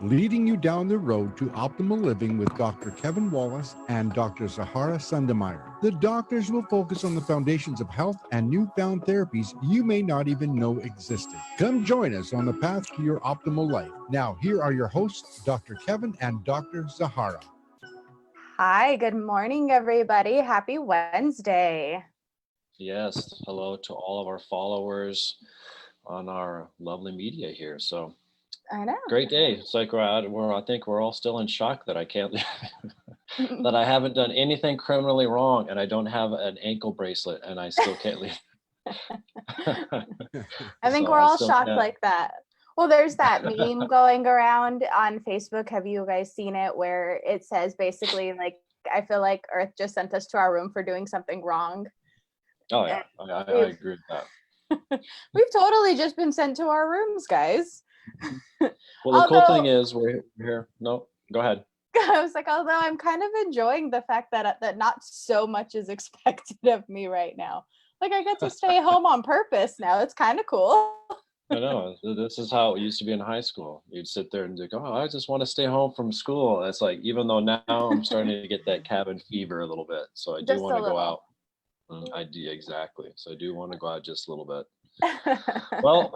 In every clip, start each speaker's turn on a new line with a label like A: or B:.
A: leading you down the road to optimal living with Dr. Kevin Wallace and Dr. Zahara Sundermeyer. The doctors will focus on the foundations of health and newfound therapies you may not even know existed. Come join us on the path to your optimal life. Now, here are your hosts, Dr. Kevin and Dr. Zahara.
B: Hi, good morning, everybody. Happy Wednesday.
C: Yes, hello to all of our followers on our lovely media here. So,
B: I know.
C: great day. It's like I think we're all still in shock that I can't, that I haven't done anything criminally wrong, and I don't have an ankle bracelet, and I still can't leave.
B: I think we're all shocked like that. Well, there's that meme going around on Facebook. Have you guys seen it where it says basically like, I feel like Earth just sent us to our room for doing something wrong?
C: Oh yeah, I agree with that.
B: We've totally just been sent to our rooms, guys.
C: Well, the cool thing is we're here. No, go ahead.
B: I was like, although I'm kind of enjoying the fact that not so much is expected of me right now. Like I get to stay home on purpose now. It's kind of cool.
C: I know. This is how it used to be in high school. You'd sit there and go, "Oh, I just want to stay home from school." And it's like, even though now I'm starting to get that cabin fever a little bit, so I do want to go out. I do, exactly. So I do want to go out just a little bit. Well,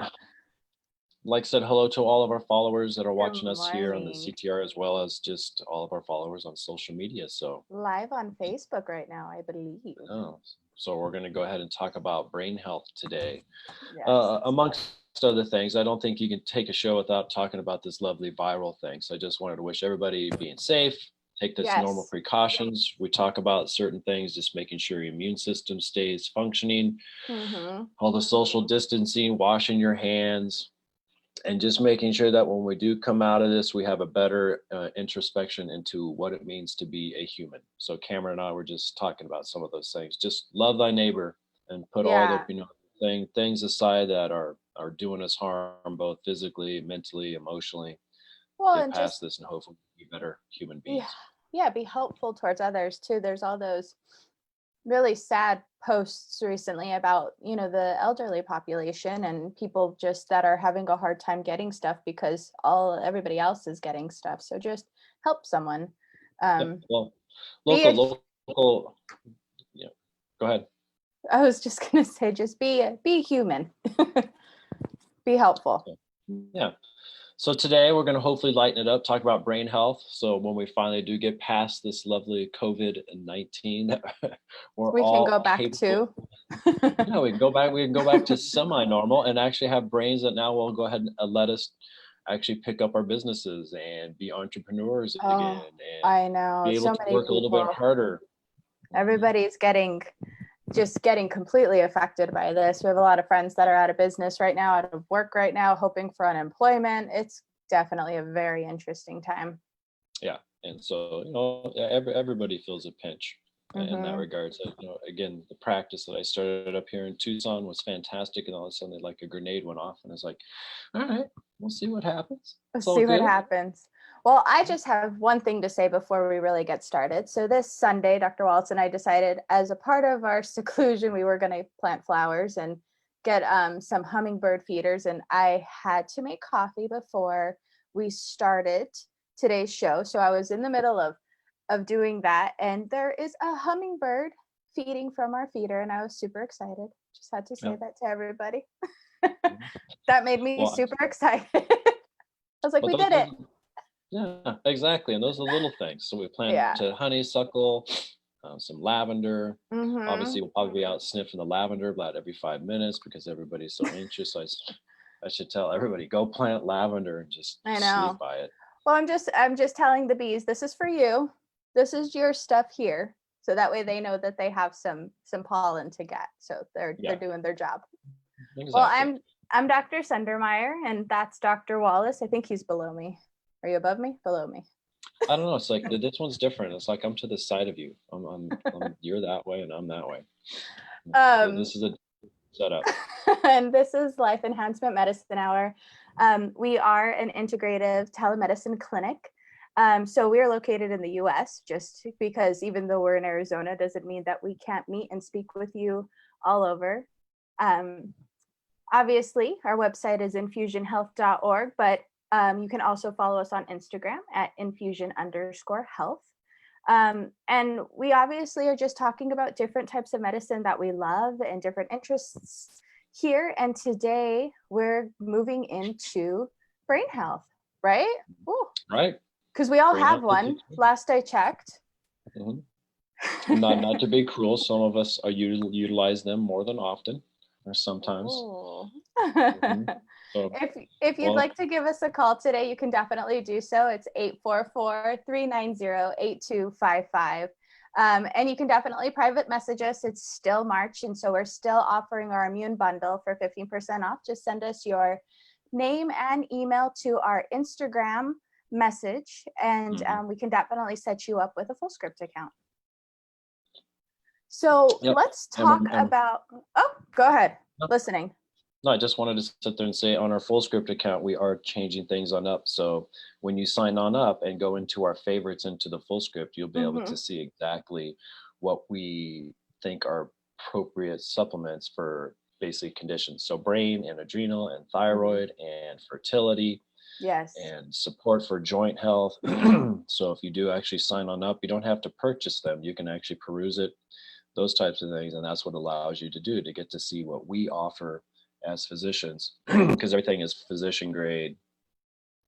C: like I said, hello to all of our followers that are watching us here on the CTR, as well as just all of our followers on social media. So
B: live on Facebook right now, I believe.
C: Oh, so we're going to go ahead and talk about brain health today.
B: Yes.
C: Amongst other things, I don't think you can take a show without talking about this lovely viral thing. So I just wanted to wish everybody being safe. Take this normal precautions. We talk about certain things, just making sure your immune system stays functioning, all the social distancing, washing your hands, and just making sure that when we do come out of this, we have a better introspection into what it means to be a human. So Cameron and I were just talking about some of those things. Just love thy neighbor and put all the things aside that are doing us harm, both physically, mentally, emotionally. Get past this and hopefully be better human beings.
B: Yeah, be helpful towards others too. There's all those really sad posts recently about, the elderly population and people just that are having a hard time getting stuff because everybody else is getting stuff. So just help someone.
C: Well, local. Yeah, go ahead.
B: I was just gonna say, just be human, be helpful.
C: Yeah. So today we're going to hopefully lighten it up, talk about brain health. So when we finally do get past this lovely COVID-19,
B: we can go back to.
C: Yeah, we can go back to semi-normal and actually have brains that now will go ahead and let us actually pick up our businesses and be entrepreneurs again. And
B: I know.
C: be able to work a little bit harder.
B: Everybody's getting completely affected by this. We have a lot of friends that are out of business right now, out of work right now, hoping for unemployment. It's definitely a very interesting time.
C: Yeah. And so, everybody feels a pinch in that regard. So, again, the practice that I started up here in Tucson was fantastic. And all of a sudden, like a grenade went off and it's like, all right, we'll see what happens.
B: What happens. Well, I just have one thing to say before we really get started. So this Sunday, Dr. Wallace and I decided as a part of our seclusion, we were going to plant flowers and get some hummingbird feeders. And I had to make coffee before we started today's show. So I was in the middle of doing that. And there is a hummingbird feeding from our feeder. And I was super excited. Just had to say that to everybody. That made me super excited. I was like, we did it.
C: Yeah, exactly. And those are little things. So we planted honeysuckle, some lavender. Obviously, we'll probably be out sniffing the lavender about every 5 minutes because everybody's so anxious. So I should tell everybody, go plant lavender and just sleep by it.
B: Well, I'm just telling the bees, this is for you. This is your stuff here. So that way they know that they have some pollen to get. So they're doing their job. Exactly. Well, I'm Dr. Sundermeyer and that's Dr. Wallace. I think he's below me. Are you above me? Below me?
C: I don't know. It's like this one's different. It's like I'm to the side of you. You're that way and I'm that way. So this is a setup.
B: And this is Life Enhancement Medicine Hour. We are an integrative telemedicine clinic. So we are located in the US, just because even though we're in Arizona doesn't mean that we can't meet and speak with you all over. Obviously, our website is infusionhealth.org, but You can also follow us on Instagram at infusion_health. And we obviously are just talking about different types of medicine that we love and different interests here. And today we're moving into brain health, right? Ooh.
C: Right.
B: Because we all
C: Brain
B: have
C: health.
B: one, last I checked.
C: Not to be cruel, some of us are utilize them more than often, or sometimes.
B: So, if you'd like to give us a call today, you can definitely do so. It's 844-390-8255. And you can definitely private message us. It's still March, and so we're still offering our immune bundle for 15% off. Just send us your name and email to our Instagram message, and we can definitely set you up with a FullScript account. So let's talk about, go ahead, listening.
C: No, I just wanted to sit there and say on our FullScript account, we are changing things on up. So when you sign on up and go into our favorites into the FullScript, you'll be able to see exactly what we think are appropriate supplements for basic conditions. So brain and adrenal and thyroid and fertility.
B: Yes.
C: And support for joint health. So if you do actually sign on up, you don't have to purchase them. You can actually peruse it, those types of things. And that's what allows you to do, to get to see what we offer as physicians, because everything is physician grade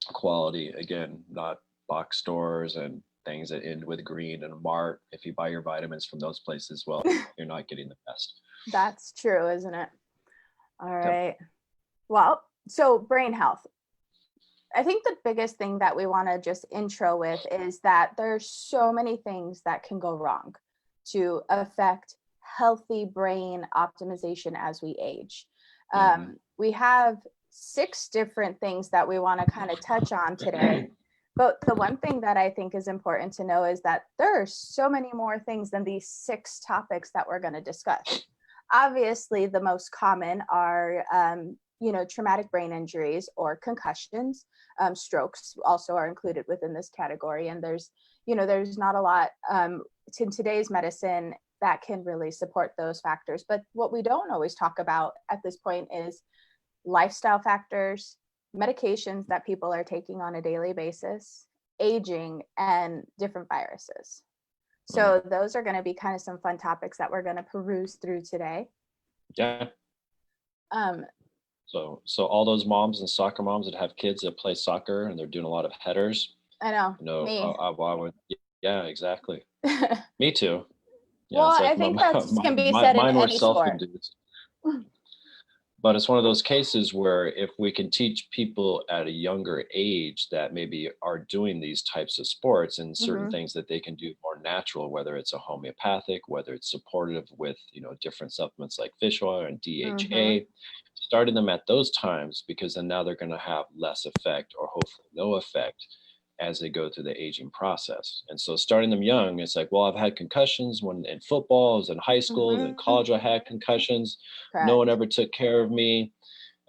C: quality. Again, not box stores and things that end with green and Mart. If you buy your vitamins from those places, well, you're not getting the best.
B: That's true, isn't it? All right. Yep. Well, so brain health. I think the biggest thing that we want to just intro with is that there's so many things that can go wrong to affect healthy brain optimization as we age. We have 6 different things that we want to kind of touch on today. But the one thing that I think is important to know is that there are so many more things than these 6 topics that we're going to discuss. Obviously, the most common are, traumatic brain injuries or concussions. Strokes also are included within this category. And there's not a lot in today's medicine that can really support those factors. But what we don't always talk about at this point is lifestyle factors, medications that people are taking on a daily basis, aging, and different viruses. So those are going to be kind of some fun topics that we're going to peruse through today.
C: Yeah. So all those moms and soccer moms that have kids that play soccer and they're doing a lot of headers.
B: I know.
C: Me. Yeah, exactly. Me too. Yeah,
B: well, I think that can be said in any sport.
C: But it's one of those cases where if we can teach people at a younger age that maybe are doing these types of sports and certain things that they can do more natural, whether it's a homeopathic, whether it's supportive with, different supplements like fish oil and DHA, starting them at those times, because then now they're going to have less effect or hopefully no effect as they go through the aging process. And so starting them young, it's like, well, I've had concussions when in football, I was in high school, and in college I had concussions. Correct. No one ever took care of me.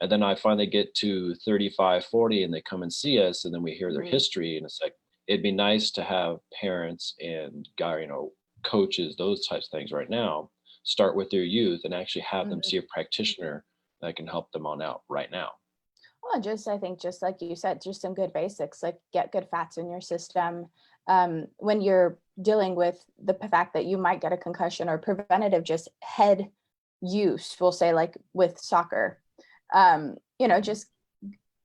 C: And then I finally get to 35, 40 and they come and see us, and then we hear their history, and it's like, it'd be nice to have parents and coaches, those types of things right now, start with their youth and actually have them see a practitioner that can help them on out right now.
B: Well, I think just like you said, just some good basics, like get good fats in your system. When you're dealing with the fact that you might get a concussion, or preventative, just head use, we'll say, like with soccer,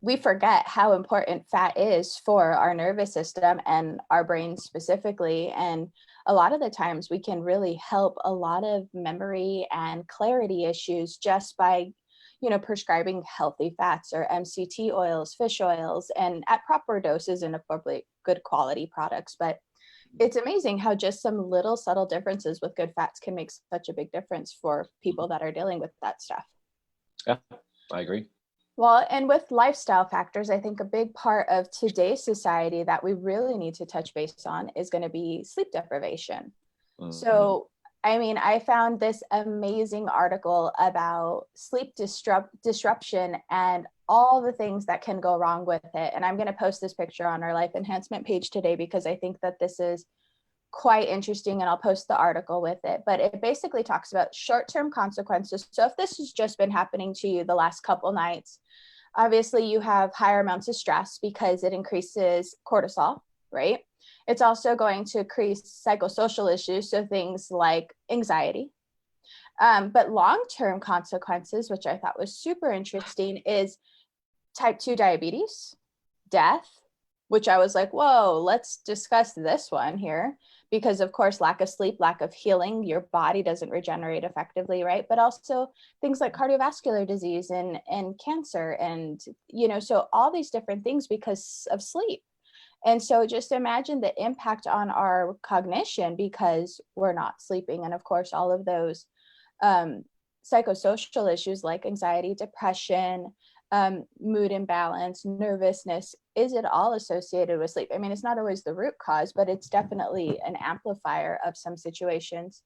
B: we forget how important fat is for our nervous system and our brain specifically. And a lot of the times we can really help a lot of memory and clarity issues just by prescribing healthy fats or MCT oils, fish oils, and at proper doses and appropriate good quality products. But it's amazing how just some little subtle differences with good fats can make such a big difference for people that are dealing with that stuff.
C: Yeah, I agree.
B: Well, and with lifestyle factors, I think a big part of today's society that we really need to touch base on is going to be sleep deprivation. So I found this amazing article about sleep disruption and all the things that can go wrong with it. And I'm going to post this picture on our Life Enhancement page today, because I think that this is quite interesting, and I'll post the article with it. But it basically talks about short-term consequences. So if this has just been happening to you the last couple nights, Obviously, you have higher amounts of stress because it increases cortisol, right? It's also going to increase psychosocial issues, so things like anxiety. But long-term consequences, which I thought was super interesting, is type 2 diabetes, death, which I was like, whoa, let's discuss this one here. Because of course, lack of sleep, lack of healing, your body doesn't regenerate effectively, right? But also things like cardiovascular disease and cancer and, so all these different things because of sleep. And so just imagine the impact on our cognition because we're not sleeping. And of course, all of those psychosocial issues like anxiety, depression, mood imbalance, nervousness, is it all associated with sleep? I mean, it's not always the root cause, but it's definitely an amplifier of some situations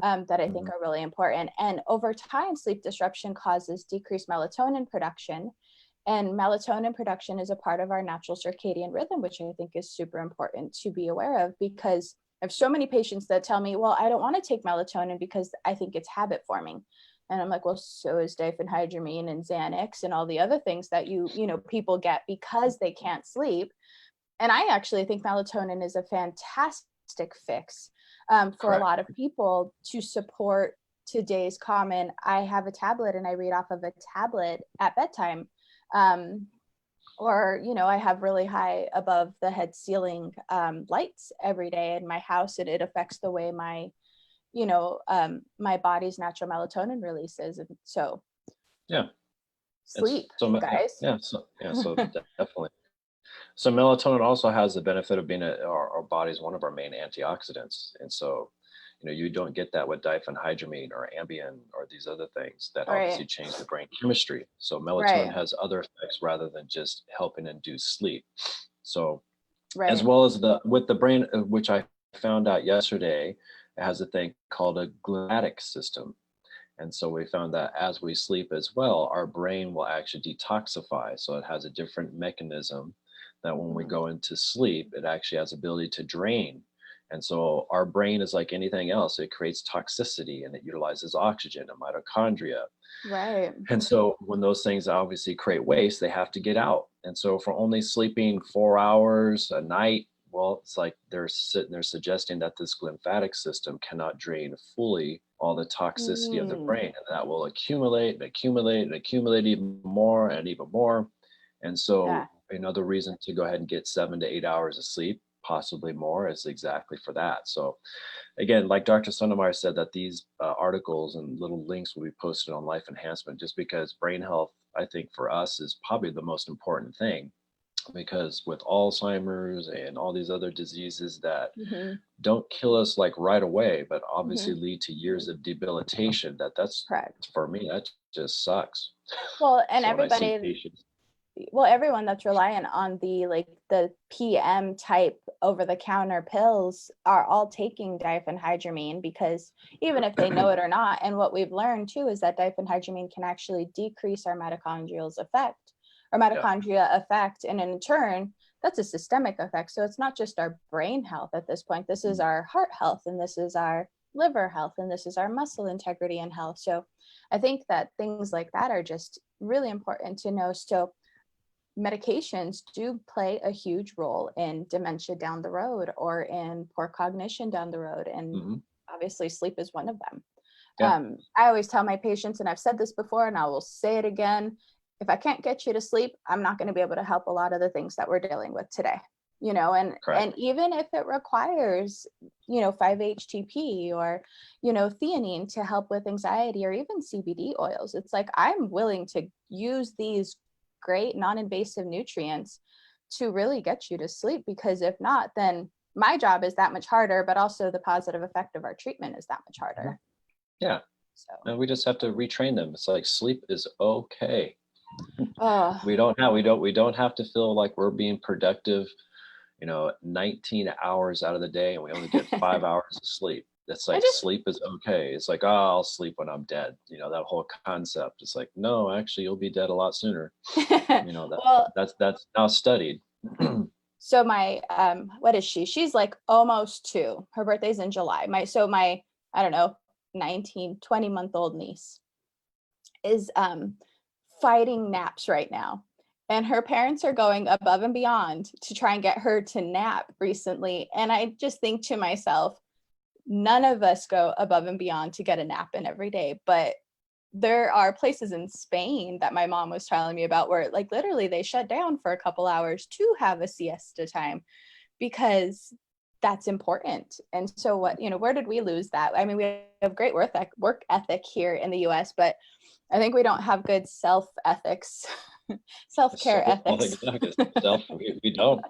B: that I think are really important. And over time, sleep disruption causes decreased melatonin production. And melatonin production is a part of our natural circadian rhythm, which I think is super important to be aware of, because I have so many patients that tell me, well, I don't want to take melatonin because I think it's habit forming. And I'm like, well, so is diphenhydramine and Xanax and all the other things that people get because they can't sleep. And I actually think melatonin is a fantastic fix for a lot of people to support today's common. I have a tablet and I read off of a tablet at bedtime. Or, I have really high above the head ceiling lights every day in my house, and it affects the way my my body's natural melatonin releases. And so sleep, guys.
C: So definitely. So melatonin also has the benefit of being our body's one of our main antioxidants. And so, you don't get that with diphenhydramine or Ambien or these other things that obviously change the brain chemistry. So melatonin has other effects rather than just helping induce sleep. So as well as with the brain, which I found out yesterday, it has a thing called a glymphatic system. And so we found that as we sleep as well, our brain will actually detoxify. So it has a different mechanism that when we go into sleep, it actually has ability to drain. And so our brain is like anything else. It creates toxicity and it utilizes oxygen and mitochondria.
B: Right.
C: And so when those things obviously create waste, they have to get out. And so for only sleeping 4 hours a night, well, it's like they're suggesting that this glymphatic system cannot drain fully all the toxicity of the brain, and that will accumulate and accumulate and accumulate even more and even more. And so another reason to go ahead and get 7 to 8 hours of sleep, possibly more, is exactly for that. So again, like Dr. Sundermeyer said, that these articles and little links will be posted on Life Enhancement, just because brain health, I think for us, is probably the most important thing. Because with Alzheimer's and all these other diseases that don't kill us like right away, but obviously lead to years of debilitation, that's correct. For me, that just sucks.
B: Well, and so everyone that's reliant on the PM type over-the-counter pills are all taking diphenhydramine, because even if they know it or not, and what we've learned too is that diphenhydramine can actually decrease our mitochondrial effect, and in turn that's a systemic effect. So it's not just our brain health at this point, this is our heart health, and this is our liver health, and this is our muscle integrity and health. So I think that things like that are just really important to know. So medications do play a huge role in dementia down the road or in poor cognition down the road, and obviously sleep is one of them. I always tell my patients, and I've said this before and I will say it again, if I can't get you to sleep, I'm not going to be able to help a lot of the things that we're dealing with today, and even if it requires, 5-HTP or, theanine to help with anxiety, or even CBD oils, it's like, I'm willing to use these great non-invasive nutrients to really get you to sleep, because if not, then my job is that much harder, but also the positive effect of our treatment is that much harder.
C: Yeah. So, and we just have to retrain them. It's like, sleep is okay. We don't have to feel like we're being productive, 19 hours out of the day, and we only get 5 hours of sleep. That's like, sleep is okay. It's like, I'll sleep when I'm dead. That whole concept. It's like, no, actually, you'll be dead a lot sooner. That's now studied.
B: So my, what is she? She's like almost 2. Her birthday's in July. My, I don't know, 19, 20-month-old niece is fighting naps right now. And her parents are going above and beyond to try and get her to nap recently. And I just think to myself, none of us go above and beyond to get a nap in every day. But there are places in Spain that my mom was telling me about where like literally they shut down for a couple hours to have a siesta time because that's important. And so what, where did we lose that? I mean, we have great work ethic here in the US, but I think we don't have good self-care ethics.
C: We don't.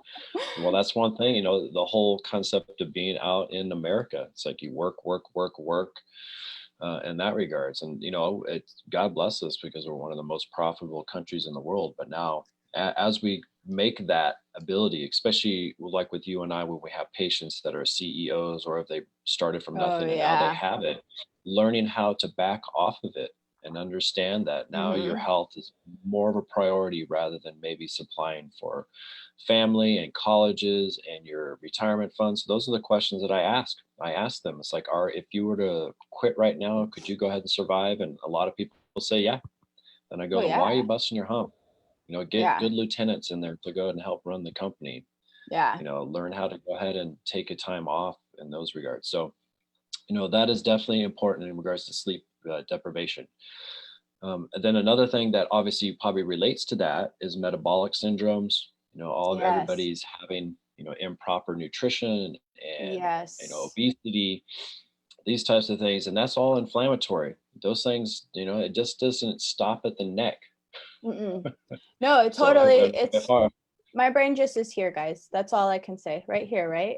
C: Well, that's one thing, the whole concept of being out in America. It's like you work, in that regards. And, it's God bless us because we're one of the most profitable countries in the world. But now as we make that ability, especially like with you and I, when we have patients that are CEOs or if they started from nothing and now they have it, learning how to back off of it and understand that now your health is more of a priority rather than maybe supplying for family and colleges and your retirement funds. Those are the questions that I ask. I ask them, it's like, if you were to quit right now, could you go ahead and survive? And a lot of people say, yeah. Then I go, why are you busting your hump? Get good lieutenants in there to go ahead and help run the company. Learn how to go ahead and take a time off in those regards. So, that is definitely important in regards to sleep deprivation. And then another thing that obviously probably relates to that is metabolic syndromes. Everybody's having, improper nutrition and, obesity, these types of things. And that's all inflammatory. Those things, it just doesn't stop at the neck.
B: No, it totally, my brain just is here, guys. That's all I can say right here. Right.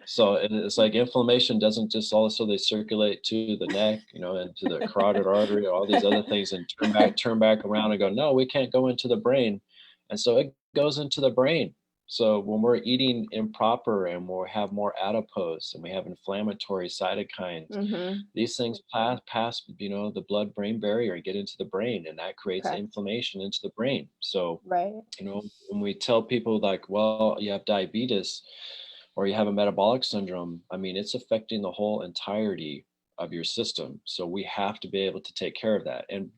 C: So it's like inflammation doesn't just also they circulate to the neck, and to the carotid artery, all these other things, and turn back around and go, no, we can't go into the brain. And so it goes into the brain. So when we're eating improper and we have more adipose and we have inflammatory cytokines, these things pass, the blood-brain barrier and get into the brain, and that creates inflammation into the brain. So, when we tell people like, well, you have diabetes or you have a metabolic syndrome, I mean, it's affecting the whole entirety of your system. So we have to be able to take care of that. And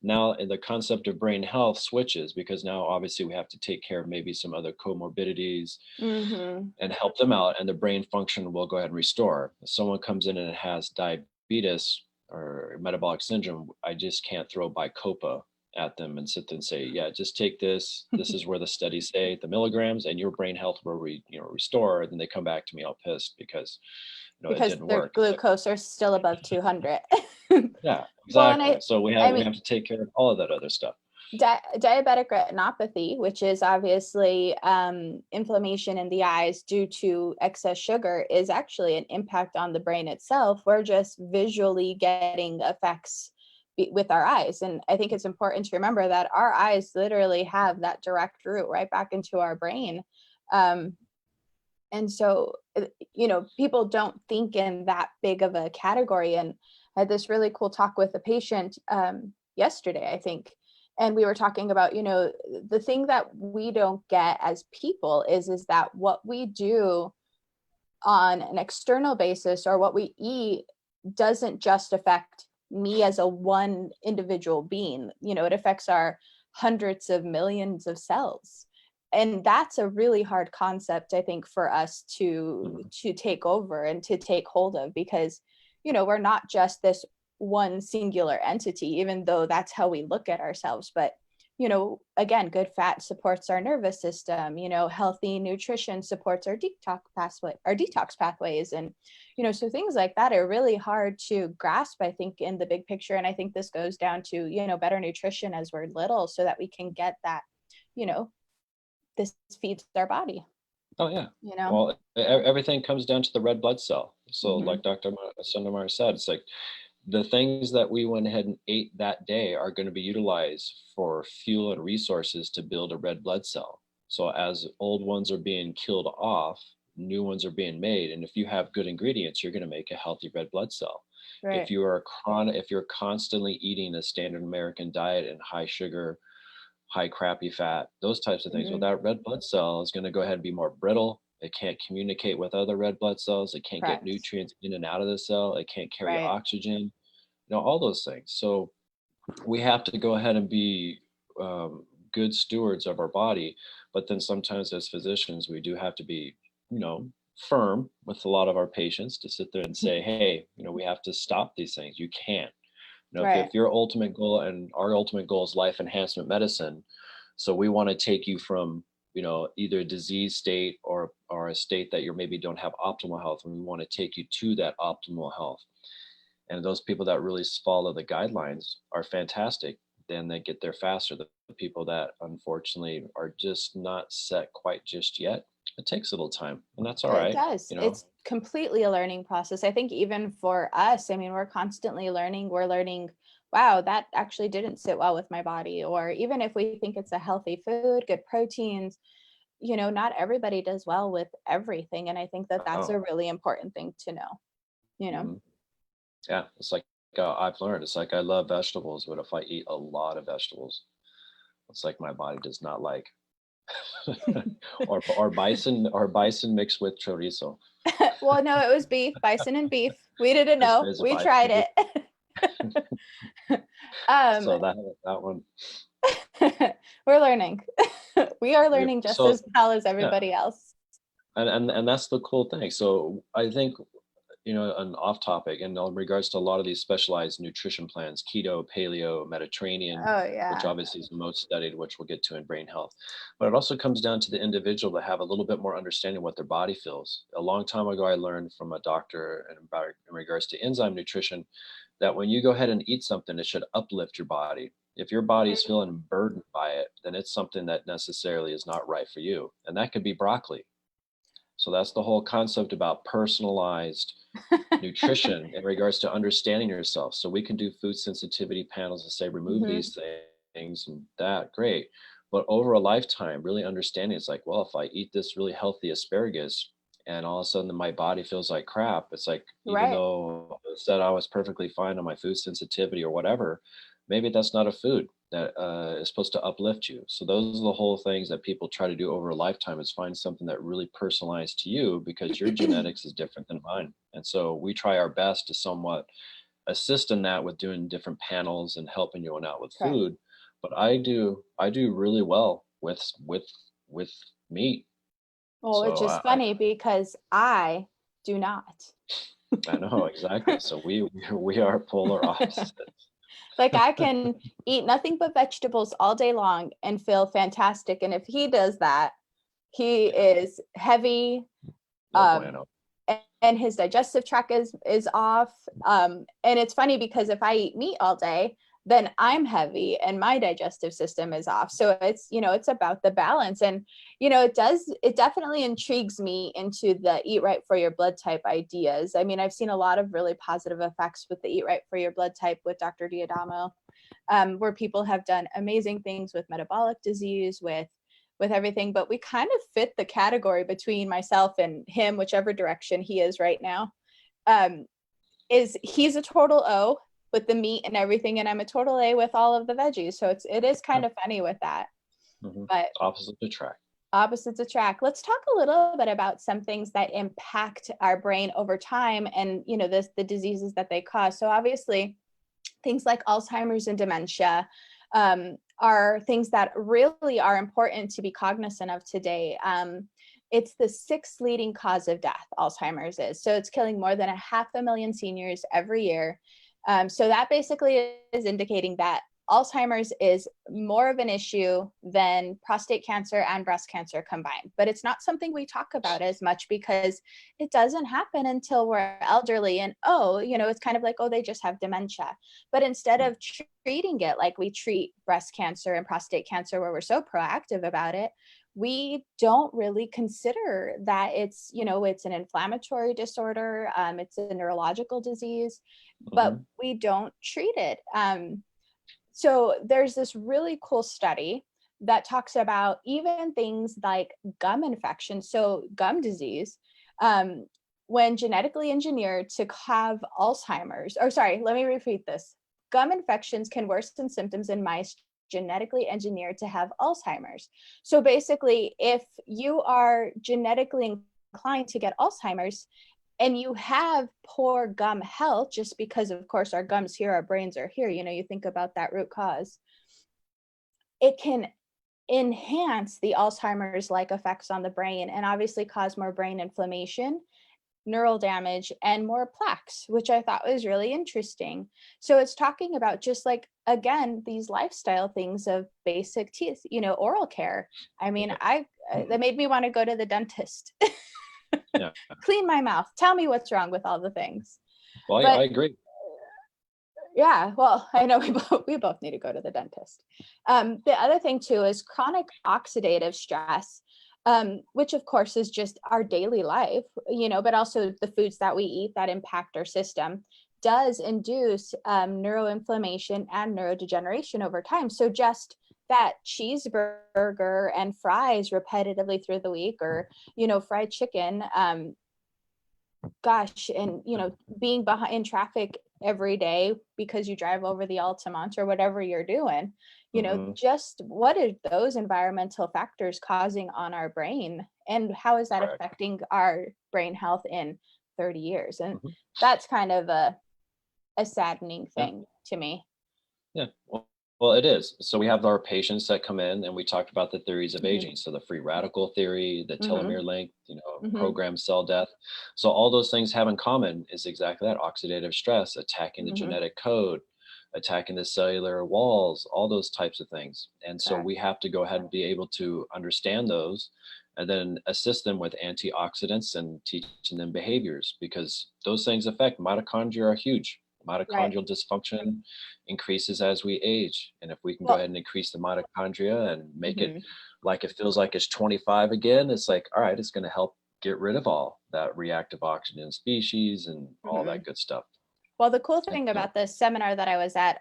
C: now the concept of brain health switches because now obviously we have to take care of maybe some other comorbidities and help them out, and the brain function will go ahead and restore. If someone comes in and has diabetes or metabolic syndrome, I just can't throw Bicopa at them and sit there and say, yeah, just take this. This is where the studies say the milligrams and your brain health will restore. And then they come back to me all pissed because it didn't
B: their
C: work.
B: glucose are still above 200.
C: Yeah, exactly. So we have to take care of all of that other stuff.
B: Diabetic retinopathy, which is obviously inflammation in the eyes due to excess sugar, is actually an impact on the brain itself. We're just visually getting effects with our eyes. And I think it's important to remember that our eyes literally have that direct route right back into our brain. And so, people don't think in that big of a category. And I had this really cool talk with a patient yesterday, I think. And we were talking about, the thing that we don't get as people is that what we do on an external basis or what we eat doesn't just affect me as a one individual being. It affects our hundreds of millions of cells. And that's a really hard concept, I think, for us to take over and to take hold of, because, we're not just this one singular entity, even though that's how we look at ourselves. But, again, good fat supports our nervous system, healthy nutrition supports our detox pathways. And, so things like that are really hard to grasp, I think, in the big picture. And I think this goes down to, better nutrition as we're little so that we can get that, this feeds our body.
C: Oh yeah. Well, everything comes down to the red blood cell. So like Dr. Sundermeyer said, it's like the things that we went ahead and ate that day are going to be utilized for fuel and resources to build a red blood cell. So as old ones are being killed off, new ones are being made. And if you have good ingredients, you're going to make a healthy red blood cell. Right. If you're constantly eating a standard American diet and high sugar, high crappy fat, those types of things, well, that red blood cell is going to go ahead and be more brittle. It can't communicate with other red blood cells. It can't get nutrients in and out of the cell. It can't carry oxygen, all those things. So we have to go ahead and be good stewards of our body. But then sometimes as physicians, we do have to be, firm with a lot of our patients to sit there and say, hey, we have to stop these things. You can't.
B: Right.
C: If your ultimate goal, and our ultimate goal is life enhancement medicine, so we want to take you from, either a disease state or a state that you maybe don't have optimal health, and we want to take you to that optimal health. And those people that really follow the guidelines are fantastic. Then they get there faster. The people that unfortunately are just not set quite just yet, it takes a little time, and that's all right.
B: It does. It's completely a learning process. I think even for us, I mean, we're constantly learning. We're learning, wow, that actually didn't sit well with my body. Or even if we think it's a healthy food, good proteins, not everybody does well with everything. And I think that that's a really important thing to know,
C: Mm-hmm. Yeah, it's like I've learned, it's like I love vegetables, but if I eat a lot of vegetables, it's like my body does not like. or bison mixed with chorizo.
B: Well, no, it was beef, bison and beef. We didn't know. We tried it.
C: So that one.
B: We're learning. We are learning just as well as everybody else.
C: And that's the cool thing. So I think, an off topic, and in regards to a lot of these specialized nutrition plans, keto, paleo, Mediterranean, which obviously is the most studied, which we'll get to in brain health. But it also comes down to the individual to have a little bit more understanding of what their body feels. A long time ago, I learned from a doctor in regards to enzyme nutrition, that when you go ahead and eat something, it should uplift your body. If your body is feeling burdened by it, then it's something that necessarily is not right for you. And that could be broccoli. So that's the whole concept about personalized nutrition in regards to understanding yourself. So we can do food sensitivity panels and say, remove these things and that, great. But over a lifetime, really understanding, it's like, well, if I eat this really healthy asparagus and all of a sudden my body feels like crap, it's like, even though I said I was perfectly fine on my food sensitivity or whatever, maybe that's not a food that is supposed to uplift you. So those are the whole things that people try to do over a lifetime, is find something that really personalized to you, because your genetics is different than mine. And so we try our best to somewhat assist in that with doing different panels and helping you out with food. But I do really well with meat.
B: Well, so which is funny because I do not.
C: I know, exactly. So we are polar opposites.
B: Like I can eat nothing but vegetables all day long and feel fantastic. And if he does that, he is heavy, and his digestive tract is off. And it's funny because if I eat meat all day, then I'm heavy and my digestive system is off. So it's, it's about the balance. And, it definitely intrigues me into the eat right for your blood type ideas. I mean, I've seen a lot of really positive effects with the eat right for your blood type with Dr. Diadamo, where people have done amazing things with metabolic disease, with everything, but we kind of fit the category between myself and him, whichever direction he is right now. Is he's a total O with the meat and everything, and I'm a total A with all of the veggies. So it is kind of funny with that. But
C: opposites
B: attract. Let's talk a little bit about some things that impact our brain over time, and the diseases that they cause. So obviously things like Alzheimer's and dementia are things that really are important to be cognizant of today. It's the 6th leading cause of death, Alzheimer's is. So it's killing more than 500,000 seniors every year. So that basically is indicating that Alzheimer's is more of an issue than prostate cancer and breast cancer combined. But it's not something we talk about as much because it doesn't happen until we're elderly. And, it's kind of like, they just have dementia. But instead of treating it like we treat breast cancer and prostate cancer, where we're so proactive about it, we don't really consider that it's an inflammatory disorder. It's a neurological disease, but we don't treat it. So there's this really cool study that talks about even things like gum infection. So gum disease, when genetically engineered to have Alzheimer's, let me repeat this. Gum infections can worsen symptoms in mice genetically engineered to have Alzheimer's. So basically, if you are genetically inclined to get Alzheimer's, and you have poor gum health, just because, of course, our gums here, our brains are here, you think about that root cause, it can enhance the Alzheimer's-like effects on the brain and obviously cause more brain inflammation, neural damage, and more plaques, which I thought was really interesting. So it's talking about just like, again, these lifestyle things of basic teeth, oral care. I mean, that made me want to go to the dentist.
C: Yeah.
B: Clean my mouth. Tell me what's wrong with all the things.
C: Well,
B: But
C: I agree.
B: yeah, well, I know we both need to go to the dentist. The other thing too is chronic oxidative stress, which of course is just our daily life, but also the foods that we eat that impact our system, does induce neuroinflammation and neurodegeneration over time. So just that cheeseburger and fries repetitively through the week, or fried chicken, gosh, and being behind in traffic every day because you drive over the Altamont or whatever you're doing, just what are those environmental factors causing on our brain, and how is that affecting our brain health in 30 years? And that's kind of a saddening thing to me.
C: Yeah. Well, it is. So we have our patients that come in, and we talked about the theories of aging. So the free radical theory, the telomere length, programmed cell death. So all those things have in common is exactly that: oxidative stress, attacking the genetic code, attacking the cellular walls, all those types of things. And so we have to go ahead and be able to understand those, and then assist them with antioxidants and teaching them behaviors, because those things affect mitochondria are huge. Mitochondrial dysfunction increases as we age. And if we can go ahead and increase the mitochondria and make it like it feels like it's 25 again, it's like, all right, it's going to help get rid of all that reactive oxygen species and all that good stuff.
B: Well, the cool thing about the seminar that I was at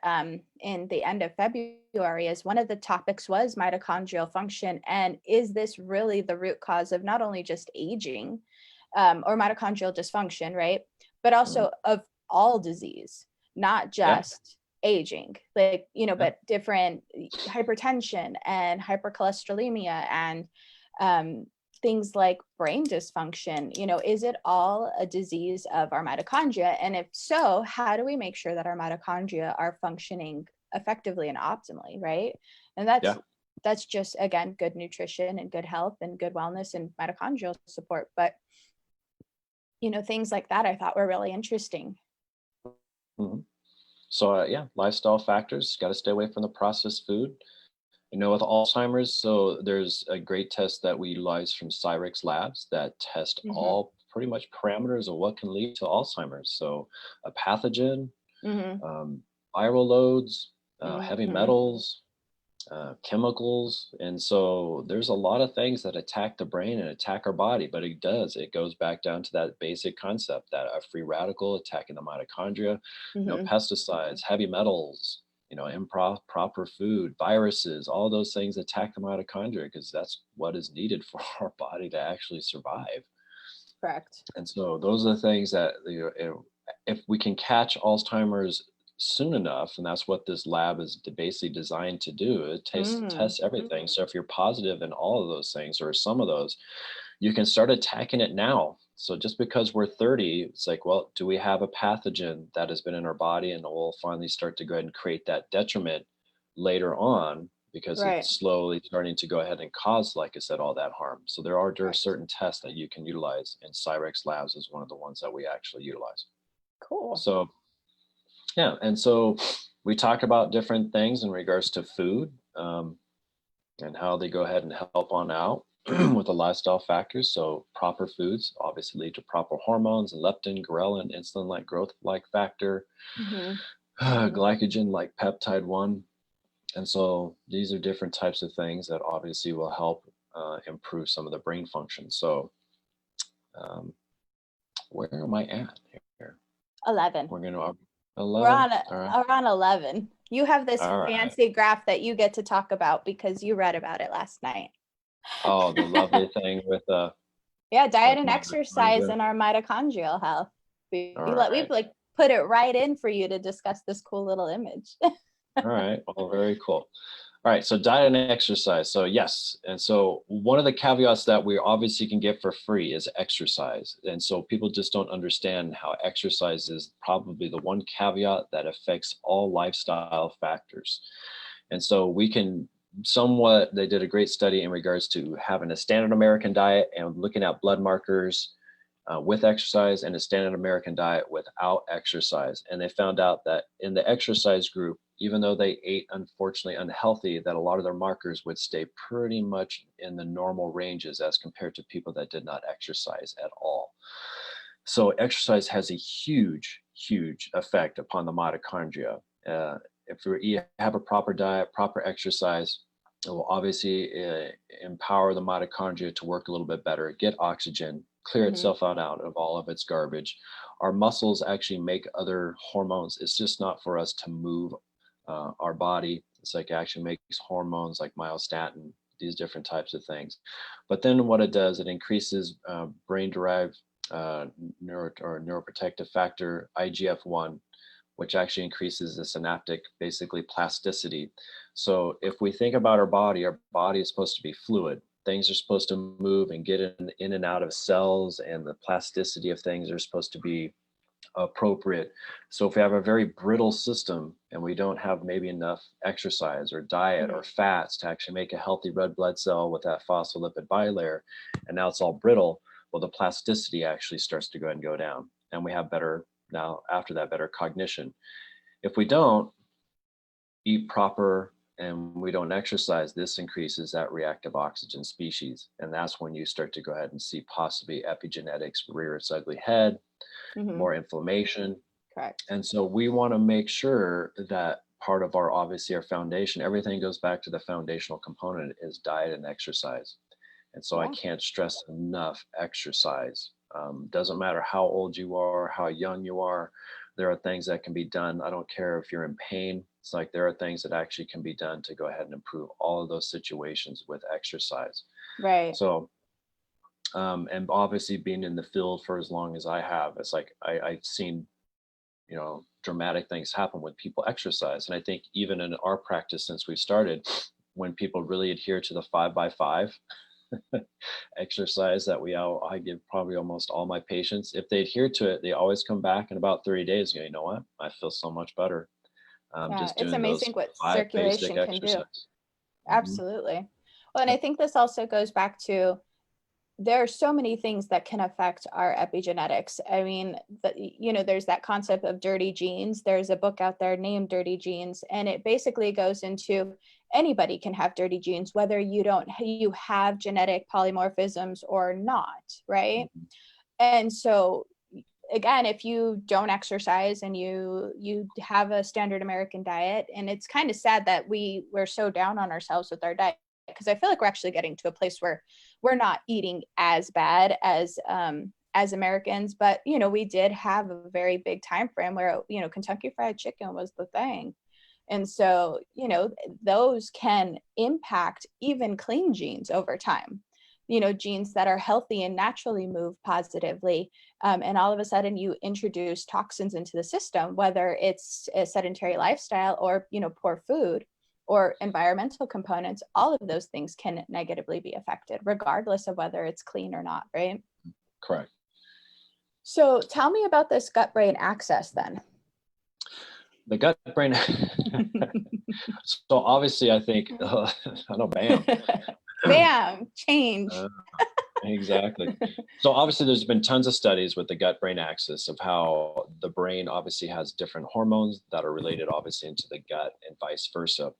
B: in the end of February is one of the topics was mitochondrial function. And is this really the root cause of not only just aging or mitochondrial dysfunction, right? But also of all disease, not just aging, like, but different hypertension and hypercholesterolemia and things like brain dysfunction. Is it all a disease of our mitochondria? And if so, how do we make sure that our mitochondria are functioning effectively and optimally, right? And that's just, again, good nutrition and good health and good wellness and mitochondrial support. But things like that I thought were really interesting.
C: So lifestyle factors, got to stay away from the processed food. With Alzheimer's, so there's a great test that we utilize from Cyrix Labs that test all pretty much parameters of what can lead to Alzheimer's. So a pathogen, viral loads, heavy metals, chemicals. And so there's a lot of things that attack the brain and attack our body, but it goes back down to that basic concept that a free radical attacking the mitochondria, pesticides, heavy metals, improper food, viruses, all those things attack the mitochondria because that's what is needed for our body to actually survive.
B: Correct.
C: And so those are the things that, if we can catch Alzheimer's soon enough, and that's what this lab is basically designed to do, it tests everything. So if you're positive in all of those things or some of those, you can start attacking it now. So just because we're 30, it's like, well, do we have a pathogen that has been in our body, and we'll finally start to go ahead and create that detriment later on because it's slowly starting to go ahead and cause, like I said, all that harm. So there are certain tests that you can utilize, and Cyrix Labs is one of the ones that we actually utilize.
B: Cool.
C: So yeah, and so we talk about different things in regards to food and how they go ahead and help on out with the lifestyle factors. So proper foods obviously lead to proper hormones and leptin, ghrelin, insulin-like growth-like factor, glycogen-like peptide 1. And so these are different types of things that obviously will help improve some of the brain function. So where am I at here?
B: 11.
C: We're going to
B: 11. We're on 11. You have this fancy graph that you get to talk about because you read about it last night.
C: Oh, the lovely thing with
B: diet and exercise and our mitochondrial health. We've put it right in for you to discuss this cool little image.
C: All right. Well, very cool. All right. So diet and exercise. So yes. And so one of the caveats that we obviously can get for free is exercise. And so people just don't understand how exercise is probably the one caveat that affects all lifestyle factors. And so we can somewhat, they did a great study in regards to having a standard American diet and looking at blood markers with exercise, and a standard American diet without exercise. And they found out that in the exercise group, even though they ate unfortunately unhealthy, that a lot of their markers would stay pretty much in the normal ranges as compared to people that did not exercise at all. So exercise has a huge, huge effect upon the mitochondria. If you have a proper diet, proper exercise, it will obviously empower the mitochondria to work a little bit better, get oxygen, clear itself out of all of its garbage. Our muscles actually make other hormones. It's just not for us to move our body. It's like it actually makes hormones like myostatin, these different types of things. But then what it does, it increases brain-derived neuroprotective factor, IGF-1, which actually increases the synaptic, basically plasticity. So if we think about our body is supposed to be fluid. Things are supposed to move and get in and out of cells, and the plasticity of things are supposed to be appropriate. So if we have a very brittle system and we don't have maybe enough exercise or diet or fats to actually make a healthy red blood cell with that phospholipid bilayer, and now it's all brittle, well, the plasticity actually starts to go ahead and go down, and we have better, now after that, better cognition. If we don't eat proper and we don't exercise, this increases that reactive oxygen species. And that's when you start to go ahead and see possibly epigenetics rear its ugly head, more inflammation.
B: Correct.
C: And so we want to make sure that part of our, obviously our foundation, everything goes back to the foundational component is diet and exercise. And so I can't stress enough exercise. Doesn't matter how old you are, how young you are, there are things that can be done. I don't care if you're in pain. It's like there are things that actually can be done to go ahead and improve all of those situations with exercise.
B: Right.
C: So, and obviously being in the field for as long as I have, it's like I've seen, you know, dramatic things happen when people exercise. And I think even in our practice since we started, when people really adhere to the 5x5 exercise that I give probably almost all my patients, if they adhere to it, they always come back in about 30 days and go, you know what, I feel so much better. Just doing
B: it's amazing
C: those
B: what
C: 5
B: circulation
C: basic
B: can do.
C: exercises.
B: Absolutely. Well, and I think this also goes back to, there are so many things that can affect our epigenetics. I mean, there's that concept of dirty genes. There's a book out there named Dirty Genes, and it basically goes into anybody can have dirty genes, whether you have genetic polymorphisms or not, right? And so again, if you don't exercise and you have a standard American diet, and it's kind of sad that we're so down on ourselves with our diet, because I feel like we're actually getting to a place where we're not eating as bad as Americans, but we did have a very big time frame where Kentucky Fried Chicken was the thing. And so those can impact even clean genes over time, genes that are healthy and naturally move positively, and all of a sudden you introduce toxins into the system, whether it's a sedentary lifestyle or poor food or environmental components. All of those things can negatively be affected regardless of whether it's clean or not, right?
C: Correct.
B: So tell me about this gut-brain axis then.
C: The gut-brain. So obviously I think, I know, bam.
B: Bam, change.
C: Exactly. So obviously there's been tons of studies with the gut-brain axis of how the brain obviously has different hormones that are related obviously into the gut and vice versa.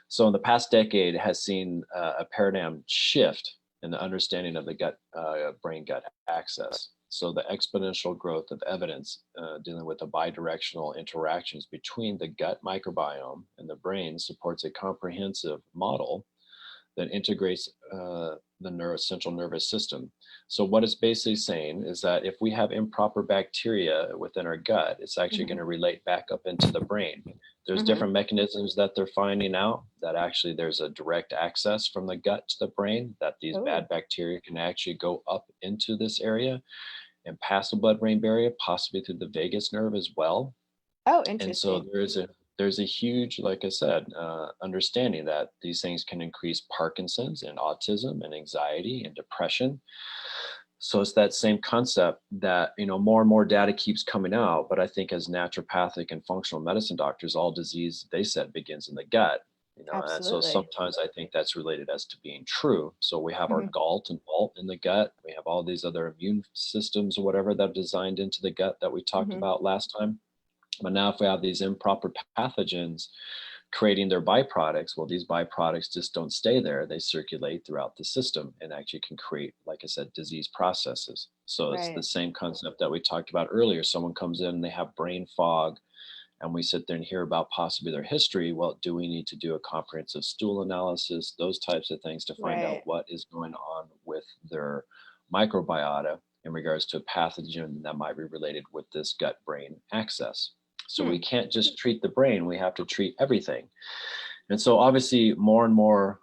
C: So in the past decade has seen a paradigm shift in the understanding of the brain-gut axis. So the exponential growth of evidence dealing with the bidirectional interactions between the gut microbiome and the brain supports a comprehensive model that integrates the central nervous system. So what it's basically saying is that if we have improper bacteria within our gut, it's actually going to relate back up into the brain. There's different mechanisms that they're finding out that actually there's a direct access from the gut to the brain, that these bad bacteria can actually go up into this area and pass the blood-brain barrier, possibly through the vagus nerve as well.
B: Oh, interesting.
C: And so there's a huge, like I said, understanding that these things can increase Parkinson's and autism and anxiety and depression. So it's that same concept that, more and more data keeps coming out. But I think as naturopathic and functional medicine doctors, all disease, they said, begins in the gut. And so
B: Absolutely.
C: sometimes I think that's related as to being true. So we have our
B: Mhm.
C: galt and vault in the gut. We have all these other immune systems or whatever that are designed into the gut that we talked
B: Mhm.
C: about last time. But now if we have these improper pathogens creating their byproducts, well, these byproducts just don't stay there. They circulate throughout the system and actually can create, like I said, disease processes. So it's the
B: Right.
C: same concept that we talked about earlier. Someone comes in and they have brain fog, and we sit there and hear about possibly their history. Well, do we need to do a comprehensive stool analysis, those types of things to find out
B: Right.
C: what is going on with their microbiota in regards to a pathogen that might be related with this gut brain axis. So
B: Hmm.
C: we can't just treat the brain, we have to treat everything. And so obviously more and more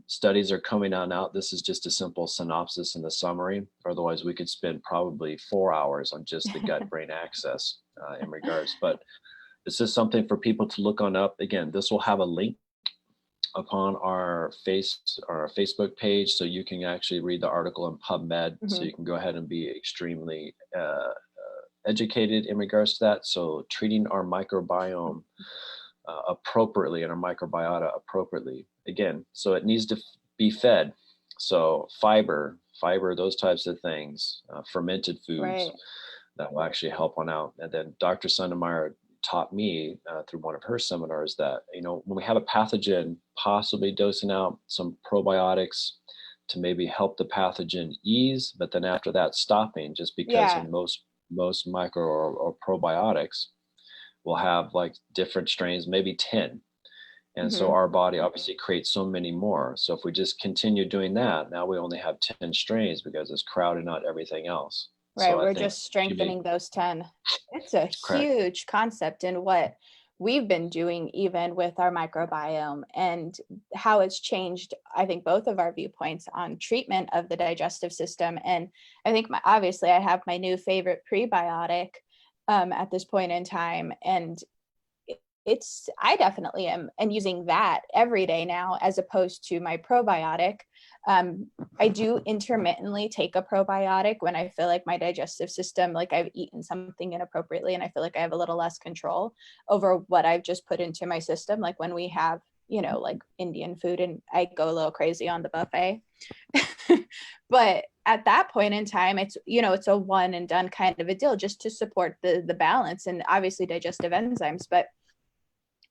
C: studies are coming on out. This is just a simple synopsis and a summary. Otherwise, we could spend probably 4 hours on just the gut brain axis in regards. But this is something for people to look on up. Again, this will have a link upon our Facebook page, so you can actually read the article in PubMed. So
B: Mhm.
C: you can go ahead and be extremely educated in regards to that. So treating our microbiome appropriately and our microbiota appropriately. Again, so it needs to be fed. So fiber, those types of things, fermented foods
B: Right.
C: that will actually help one out. And then Dr. Sundermeyer taught me through one of her seminars that, when we have a pathogen, possibly dosing out some probiotics to maybe help the pathogen ease, but then after that stopping, just because
B: Yeah.
C: in most micro or probiotics will have like different strains, maybe 10. And so
B: Mhm.
C: our body obviously creates so many more. So if we just continue doing that, now we only have 10 strains because it's crowding out everything else.
B: Right.
C: So I
B: We're
C: think
B: just
C: to be
B: strengthening those 10. It's a
C: correct.
B: huge concept in what we've been doing, even with our microbiome, and how it's changed, I think, both of our viewpoints on treatment of the digestive system. And I think obviously I have my new favorite prebiotic at this point in time. And I definitely am and using that every day now, as opposed to my probiotic. I do intermittently take a probiotic when I feel like my digestive system, like I've eaten something inappropriately and I feel like I have a little less control over what I've just put into my system. Like when we have, like Indian food and I go a little crazy on the buffet. But at that point in time, it's a one and done kind of a deal, just to support the balance and obviously digestive enzymes. But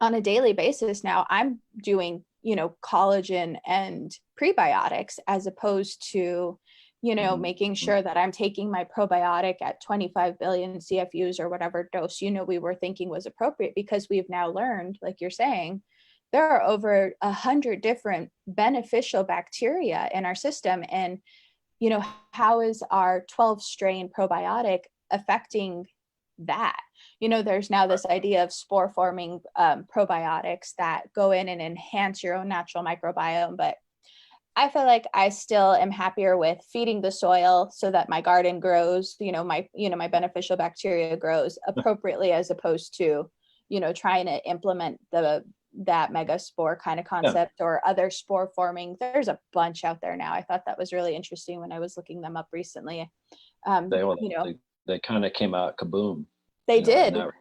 B: on a daily basis now, I'm doing, collagen and prebiotics, as opposed to, making sure that I'm taking my probiotic at 25 billion CFUs or whatever dose, we were thinking was appropriate, because we've now learned, like you're saying, there are over 100 different beneficial bacteria in our system. And, how is our 12 strain probiotic affecting that? There's now this idea of spore forming probiotics that go in and enhance your own natural microbiome. But I feel like I still am happier with feeding the soil so that my garden grows, my beneficial bacteria grows appropriately, as opposed to, trying to implement that mega spore kind of
C: Yeah.
B: concept or other spore forming. There's a bunch out there now. I thought that was really interesting when I was looking them up recently.
C: They, well,
B: You know,
C: they kind of came out kaboom,
B: they
C: in that
B: did.
C: regard.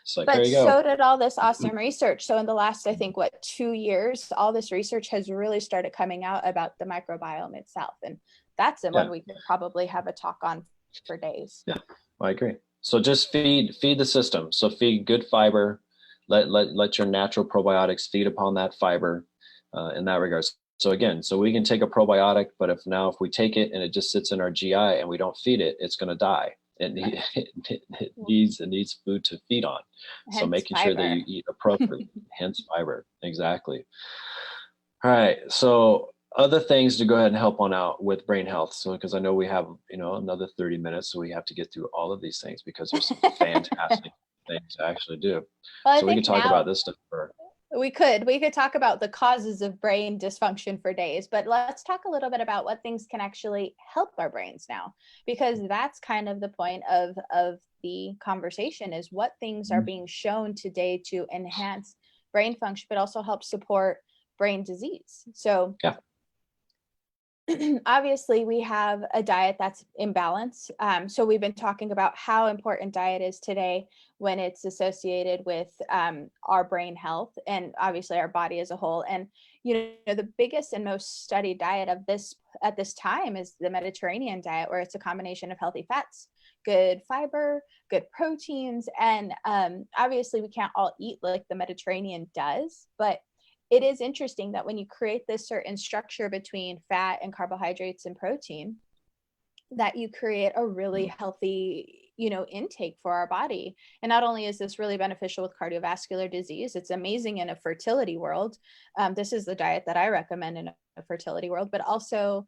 C: It's like, here
B: But
C: you go.
B: so did all this awesome research. So in the last, I think, 2 years, all this research has really started coming out about the microbiome itself. And that's the one
C: Yeah.
B: we could probably have a talk on for days.
C: Yeah, I agree. So just feed the system. So feed good fiber. Let your natural probiotics feed upon that fiber in that regard. So again, so we can take a probiotic, but if we take it and it just sits in our GI and we don't feed it, it's going to die. It needs food to feed on. So
B: Hence
C: making sure that
B: fiber.
C: you eat appropriately, hence fiber. Exactly. All right. So other things to go ahead and help on out with brain health. So, because I know we have, another 30 minutes, so we have to get through all of these things because there's some fantastic things to actually do.
B: Well, I
C: So we can
B: think
C: talk about
B: now
C: this stuff for.
B: we could talk about the causes of brain dysfunction for days, but let's talk a little bit about what things can actually help our brains now, because that's kind of the point of the conversation, is what things are being shown today to enhance brain function, but also help support brain disease. So
C: Yeah.
B: obviously we have a diet that's imbalanced. So we've been talking about how important diet is today when it's associated with our brain health and obviously our body as a whole. And, the biggest and most studied diet of this at this time is the Mediterranean diet, where it's a combination of healthy fats, good fiber, good proteins. And obviously we can't all eat like the Mediterranean does, but it is interesting that when you create this certain structure between fat and carbohydrates and protein, that you create a really healthy, intake for our body. And not only is this really beneficial with cardiovascular disease, it's amazing in a fertility world. This is the diet that I recommend in a fertility world, but also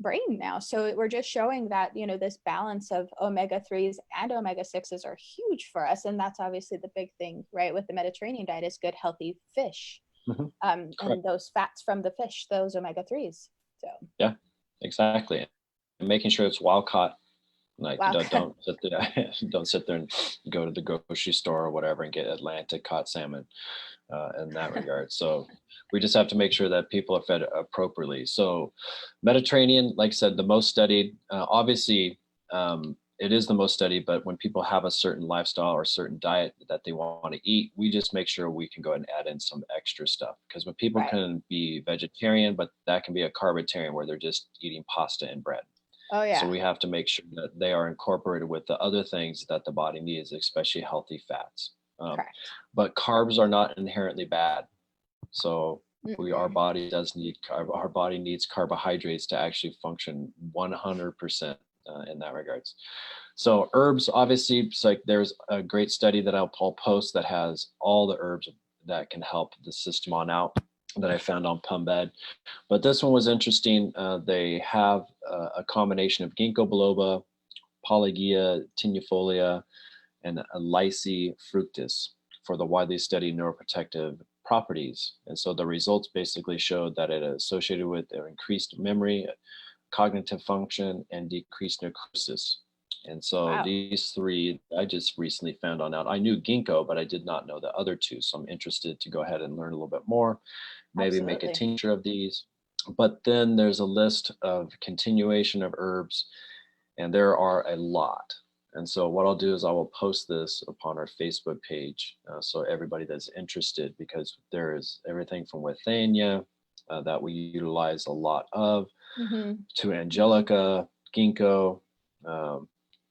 B: brain now. So we're just showing that, this balance of omega-3s and omega-6s are huge for us. And that's obviously the big thing, right? With the Mediterranean diet is good, healthy fish. And those fats from the fish, those omega-3s. So
C: yeah, exactly. And making sure it's wild caught. Like don't sit there and go to the grocery store or whatever and get Atlantic caught salmon in that regard. So we just have to make sure that people are fed appropriately. So Mediterranean, like I said, the most studied, obviously it is the most studied, but when people have a certain lifestyle or certain diet that they want to eat, we just make sure we can go ahead and add in some extra stuff. Because when people can be vegetarian, but that can be a carbitarian where they're just eating pasta and bread.
B: Oh, yeah.
C: So we have to make sure that they are incorporated with the other things that the body needs, especially healthy fats. But carbs are not inherently bad. So our body needs carbohydrates to actually function 100% in that regards. So herbs, obviously, it's like there's a great study that I'll post that has all the herbs that can help the system on out that I found on PubMed. But this one was interesting. They have a combination of ginkgo biloba, Polygia tenuifolia, and Lycia fructis for the widely studied neuroprotective properties. And so the results basically showed that it associated with increased memory, cognitive function, and decreased necrosis. And so these three, I just recently found out. I knew ginkgo, but I did not know the other two. So I'm interested to go ahead and learn a little bit more, maybe make a tincture of these. But then there's a list of continuation of herbs, and there are a lot. And so what I'll do is I will post this upon our Facebook page. So everybody that's interested, because there is everything from withania that we utilize a lot of, to angelica, ginkgo.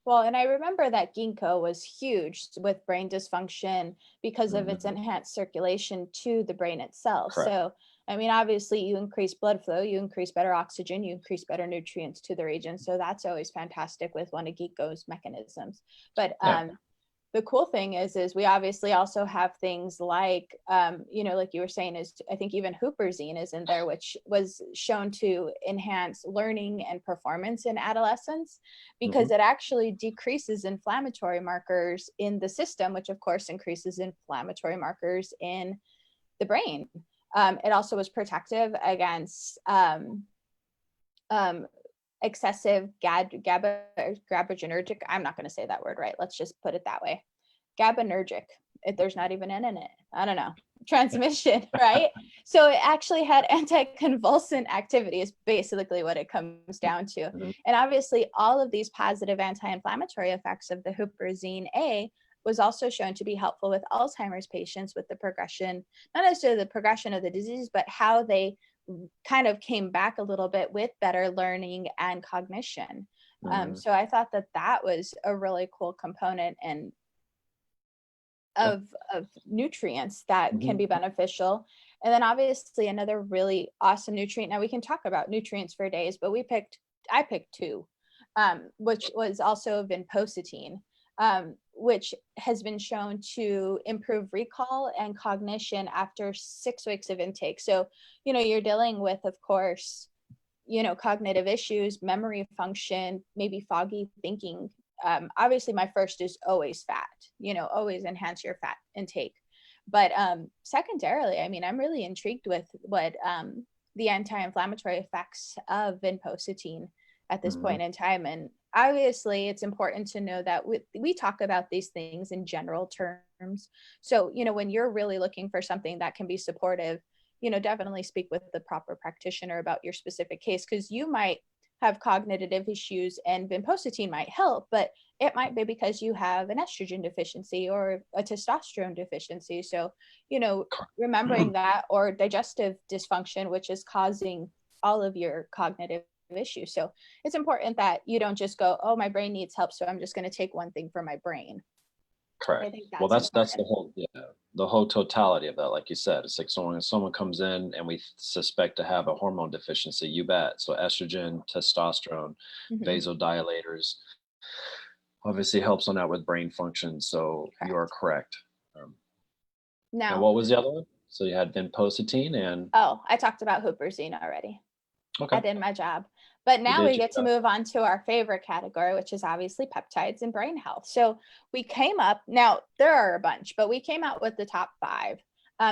B: Well, and I remember that ginkgo was huge with brain dysfunction because of its enhanced circulation to the brain itself.
C: Correct.
B: So, I mean, obviously you increase blood flow, you increase better oxygen, you increase better nutrients to the region. So that's always fantastic with one of ginkgo's mechanisms. But the cool thing is we obviously also have things like, like you were saying, is I think even huperzine is in there, which was shown to enhance learning and performance in adolescents because it actually decreases inflammatory markers in the system, which of course increases inflammatory markers in the brain. It also was protective against excessive GABAergic. I'm not going to say that word right. Let's just put it that way. GABAergic. There's not even N in it. I don't know. Transmission, right? So it actually had anticonvulsant activity is basically what it comes down to. And obviously all of these positive anti-inflammatory effects of the huperzine A was also shown to be helpful with Alzheimer's patients with the progression, not necessarily the progression of the disease, but how they kind of came back a little bit with better learning and cognition. So I thought that was a really cool component and of nutrients that can be beneficial. And then obviously another really awesome nutrient. Now we can talk about nutrients for days, but I picked two, which was also vinpocetine, which has been shown to improve recall and cognition after 6 weeks of intake. So, you're dealing with, of course, cognitive issues, memory function, maybe foggy thinking. Obviously my first is always fat, always enhance your fat intake. But secondarily, I mean, I'm really intrigued with what the anti-inflammatory effects of vinpocetine at this point in time. And obviously it's important to know that we talk about these things in general terms. So, when you're really looking for something that can be supportive, definitely speak with the proper practitioner about your specific case, because you might have cognitive issues and vinpocetine might help, but it might be because you have an estrogen deficiency or a testosterone deficiency. So, remembering that, or digestive dysfunction, which is causing all of your cognitive issues. So it's important that you don't just go, oh, my brain needs help, so I'm just going to take one thing for my brain.
C: Correct.
B: I think
C: Well, that's the whole totality of that. Like you said, it's like someone comes in and we suspect to have a hormone deficiency. You bet. So estrogen, testosterone, vasodilators, obviously helps on that with brain function. So you are correct.
B: Now,
C: and what was the other one? So you had vinpocetine and.
B: Oh, I talked about huperzine already.
C: Okay.
B: I did my job. But now we get to move on to our favorite category, which is obviously peptides and brain health. So we came up, now there are a bunch, but we came out with the top 5.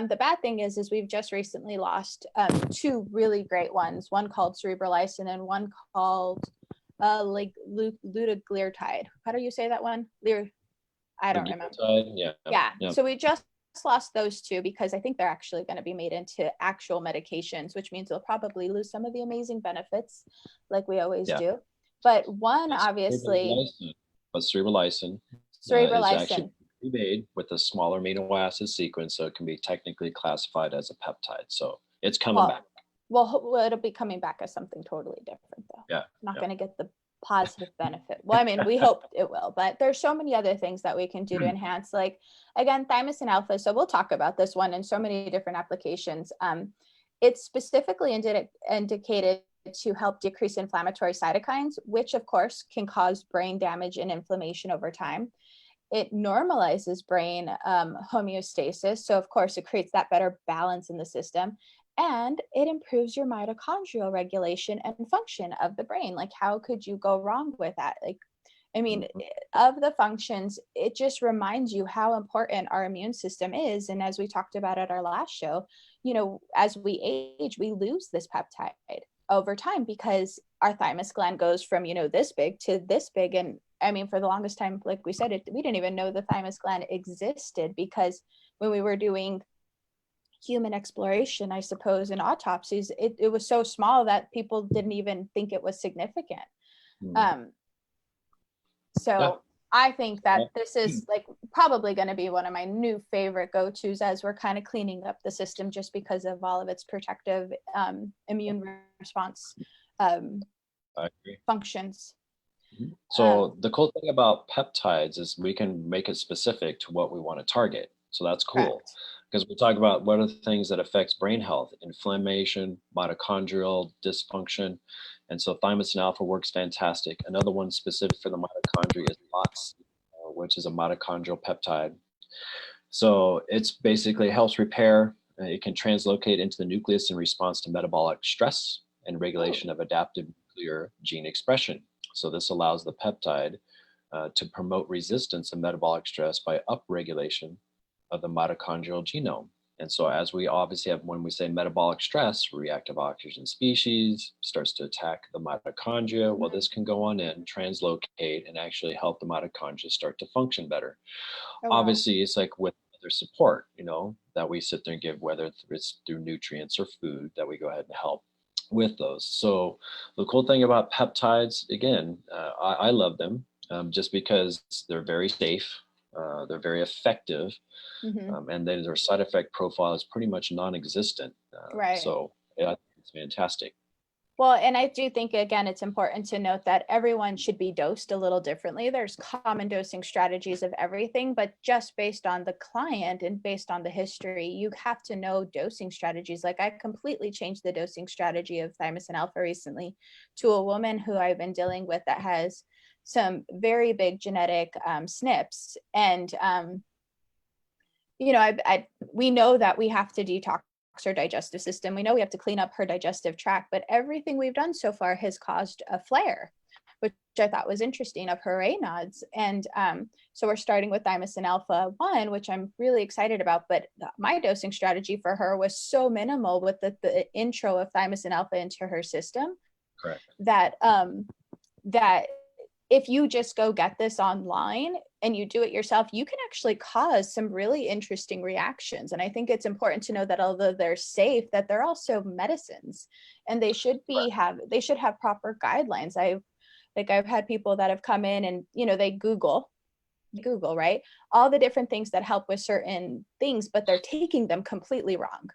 B: The bad thing is we've just recently lost 2 really great ones, one called cerebrolysine and one called lutaglutide. How do you say that one? I don't remember. Yeah. So we just lost those 2 because I think they're actually going to be made into actual medications, which means they'll probably lose some of the amazing benefits like we always do. But one, obviously,
C: cerebrolysine is actually made with a smaller amino acid sequence, so it can be technically classified as a peptide. So it's coming back.
B: Well, it'll be coming back as something totally different, though.
C: Yeah.
B: Not going to get the positive benefit. Well, I mean, we hope it will, but there's so many other things that we can do to enhance, like, again, thymosin alpha. So we'll talk about this one in so many different applications. It's specifically indicated to help decrease inflammatory cytokines, which of course can cause brain damage and inflammation over time. It normalizes brain homeostasis. So of course it creates that better balance in the system. And it improves your mitochondrial regulation and function of the brain. Like, how could you go wrong with that? Like, I mean, of the functions, it just reminds you how important our immune system is. And as we talked about at our last show, as we age, we lose this peptide over time because our thymus gland goes from, this big to this big. And I mean, for the longest time, like we said, we didn't even know the thymus gland existed, because when we were doing human exploration, I suppose, in autopsies, it was so small that people didn't even think it was significant. I think that this is like probably going to be one of my new favorite go-tos as we're kind of cleaning up the system, just because of all of its protective immune response functions.
C: So the cool thing about peptides is we can make it specific to what we want to target. So that's cool. Because we talk about what are the things that affects brain health: inflammation, mitochondrial dysfunction. And so thymosin alpha works fantastic. Another one specific for the mitochondria is LOTS, which is a mitochondrial peptide. So it's basically helps repair. It can translocate into the nucleus in response to metabolic stress and regulation of adaptive nuclear gene expression. So this allows the peptide to promote resistance and metabolic stress by upregulation of the mitochondrial genome. And so as we obviously have, when we say metabolic stress, reactive oxygen species starts to attack the mitochondria. Well, this can go on in, translocate, and actually help the mitochondria start to function better. Obviously, it's like with other support, that we sit there and give, whether it's through nutrients or food, that we go ahead and help with those. So the cool thing about peptides, again, I love them just because they're very safe. They're very effective, and then their side effect profile is pretty much non-existent. So yeah, it's fantastic.
B: Well, and I do think, again, it's important to note that everyone should be dosed a little differently. There's common dosing strategies of everything, but just based on the client and based on the history, you have to know dosing strategies. Like, I completely changed the dosing strategy of thymosin alpha recently to a woman who I've been dealing with that has some very big genetic SNPs. And, we know that we have to detox her digestive system. We know we have to clean up her digestive tract, but everything we've done so far has caused a flare, which I thought was interesting, of her ANODs. And so we're starting with thymosin alpha 1, which I'm really excited about. But my dosing strategy for her was so minimal with the intro of thymosin alpha into her system.
C: Correct.
B: That if you just go get this online and you do it yourself, you can actually cause some really interesting reactions. And I think it's important to know that although they're safe, that they're also medicines, and they should have proper guidelines. I've had people that have come in and, they Google, right? All the different things that help with certain things, but they're taking them completely wrong.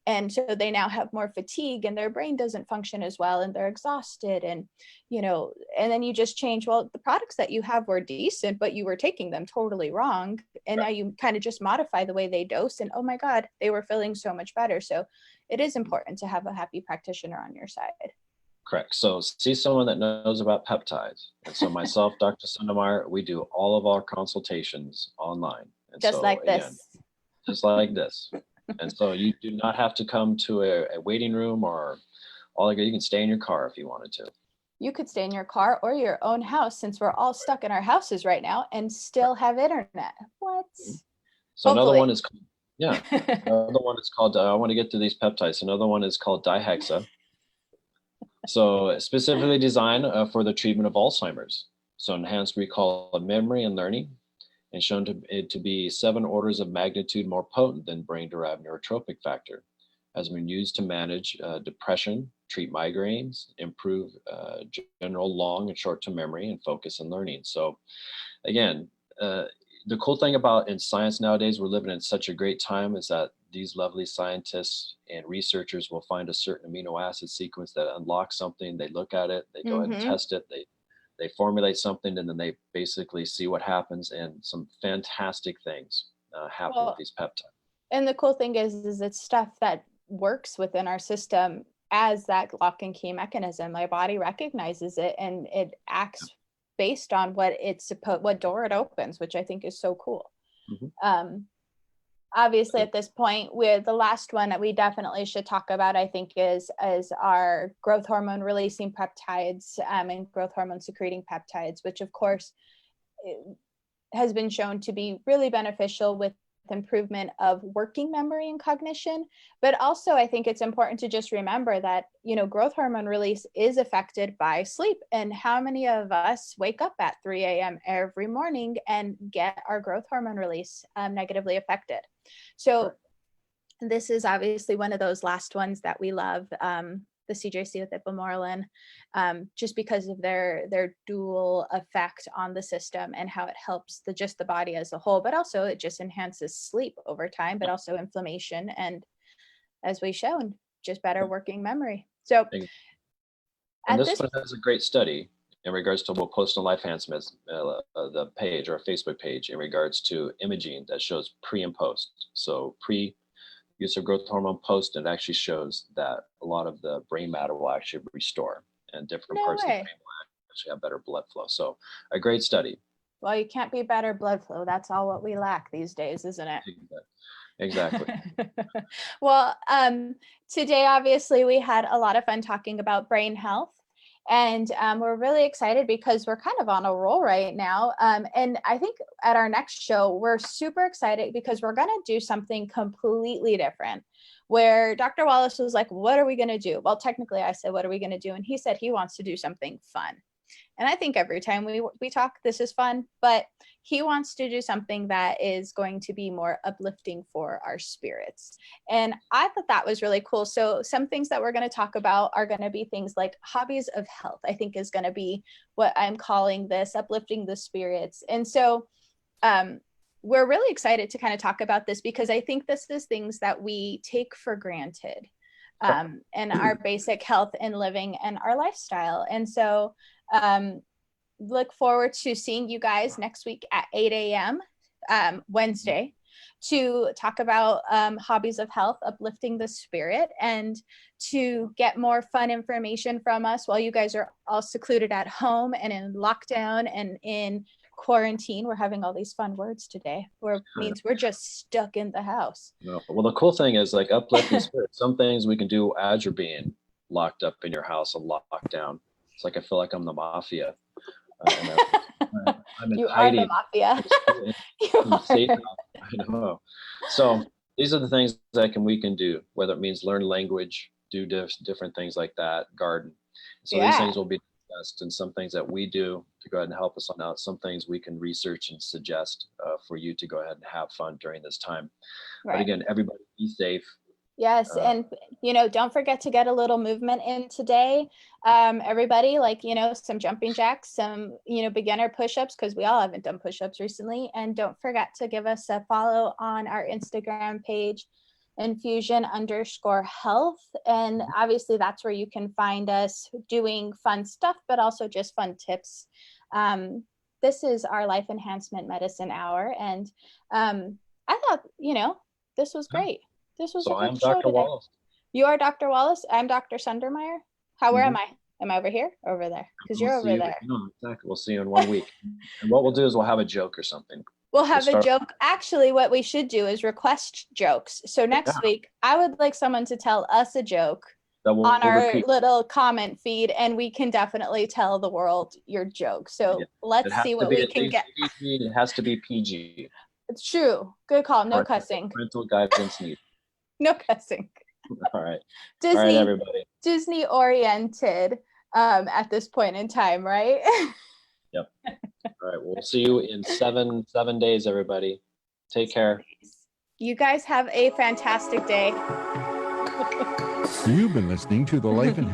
B: And so they now have more fatigue and their brain doesn't function as well and they're exhausted. And, and then you just change, well, the products that you have were decent, but you were taking them totally wrong. And now you kind of just modify the way they dose and, oh my God, they were feeling so much better. So it is important to have a happy practitioner on your side.
C: Correct. So see someone that knows about peptides. And so myself, Dr. Sundermeyer, we do all of our consultations online. And
B: just
C: so,
B: like this.
C: again, just like this. And so you do not have to come to a waiting room or you can stay in your car if you wanted to.
B: You could stay in your car or your own house, since we're all stuck in our houses right now, and still have internet. What?
C: So
B: Hopefully.
C: Another one is called, I want to get to these peptides. Another one is called dihexa. So specifically designed for the treatment of Alzheimer's. So enhanced recall of memory and learning, and shown to be 7 orders of magnitude more potent than brain-derived neurotropic factor, has been used to manage depression, treat migraines, improve general long and short-term memory, and focus and learning. So again, the cool thing about in science nowadays, we're living in such a great time, is that these lovely scientists and researchers will find a certain amino acid sequence that unlocks something. They look at it, they go ahead and test it, they formulate something, and then they basically see what happens, and some fantastic things happen with these peptides.
B: And the cool thing is it's stuff that works within our system as that lock and key mechanism. My body recognizes it and it acts based on what door it opens, which I think is so cool. Obviously, at this point, the last one that we definitely should talk about, I think, is our growth hormone releasing peptides and growth hormone secreting peptides, which of course has been shown to be really beneficial with improvement of working memory and cognition. But also, I think it's important to just remember that, growth hormone release is affected by sleep. And how many of us wake up at 3 a.m. every morning and get our growth hormone release negatively affected? So this is obviously one of those last ones that we love, the CJC with ipamorelin, just because of their dual effect on the system and how it helps the body as a whole, but also it just enhances sleep over time, but also inflammation, and as we've shown, just better working memory. So
C: and this one has a great study in regards to, we'll post on Life Enhancement, the page or Facebook page, in regards to imaging that shows pre and post. So pre use of growth hormone, post, it actually shows that a lot of the brain matter will actually restore, and different parts of the brain will actually have better blood flow. So a great study.
B: Well, you can't be better blood flow. That's all what we lack these days, isn't it?
C: Exactly.
B: Well, today, obviously, we had a lot of fun talking about brain health. And we're really excited because we're kind of on a roll right now. And I think at our next show, we're super excited because we're going to do something completely different, where Dr. Wallace was like, what are we going to do? Well, technically, I said, what are we going to do? And he said he wants to do something fun. And I think every time we talk, this is fun, but he wants to do something that is going to be more uplifting for our spirits. And I thought that was really cool. So some things that we're going to talk about are going to be things like hobbies of health, I think is going to be what I'm calling this, uplifting the spirits. And so we're really excited to kind of talk about this, because I think this is things that we take for granted in our basic health and living and our lifestyle. And so look forward to seeing you guys next week at 8 a.m. Wednesday to talk about hobbies of health, uplifting the spirit, and to get more fun information from us while you guys are all secluded at home and in lockdown and in quarantine. We're having all these fun words today, where means we're just stuck in the house.
C: No. Well, the cool thing is, like, uplifting spirit, some things we can do as you're being locked up in your house and locked down. It's like I feel like I'm the mafia. I'm
B: you are the mafia.
C: I know. So these are the things that we can do, whether it means learn language, do different things like that, garden. So these things will be suggest, and some things that we do to go ahead and help us on out. Some things we can research and suggest for you to go ahead and have fun during this time.
B: Right.
C: But again, everybody be safe.
B: Yes. And, don't forget to get a little movement in today. Everybody, like, some jumping jacks, some, beginner push-ups, because we all haven't done push-ups recently. And don't forget to give us a follow on our Instagram page, Infusion_health. And obviously that's where you can find us doing fun stuff, but also just fun tips. This is our Life Enhancement Medicine Hour. And I thought, this was great. This was
C: so
B: a good
C: I'm
B: show
C: Dr.
B: today.
C: Wallace.
B: You are Dr. Wallace. I'm Dr. Sundermeyer. Where am I? Am I over here or over there? Because you're over there.
C: No, exactly. We'll see you in 1 week. And what we'll do is we'll have a joke or something.
B: We'll have a joke. Actually, what we should do is request jokes. So next week, I would like someone to tell us a joke on our little comment feed, and we can definitely tell the world your joke. So let's see what we can get.
C: It has to be PG.
B: It's true. Good call. No cussing.
C: Parental guidance needed.
B: No cussing.
C: All right.
B: Disney,
C: all right, everybody.
B: Disney oriented at this point in time, right?
C: Yep. All right. We'll see you in seven days, everybody. Take care.
B: You guys have a fantastic day.
A: You've been listening to the Life Enhancement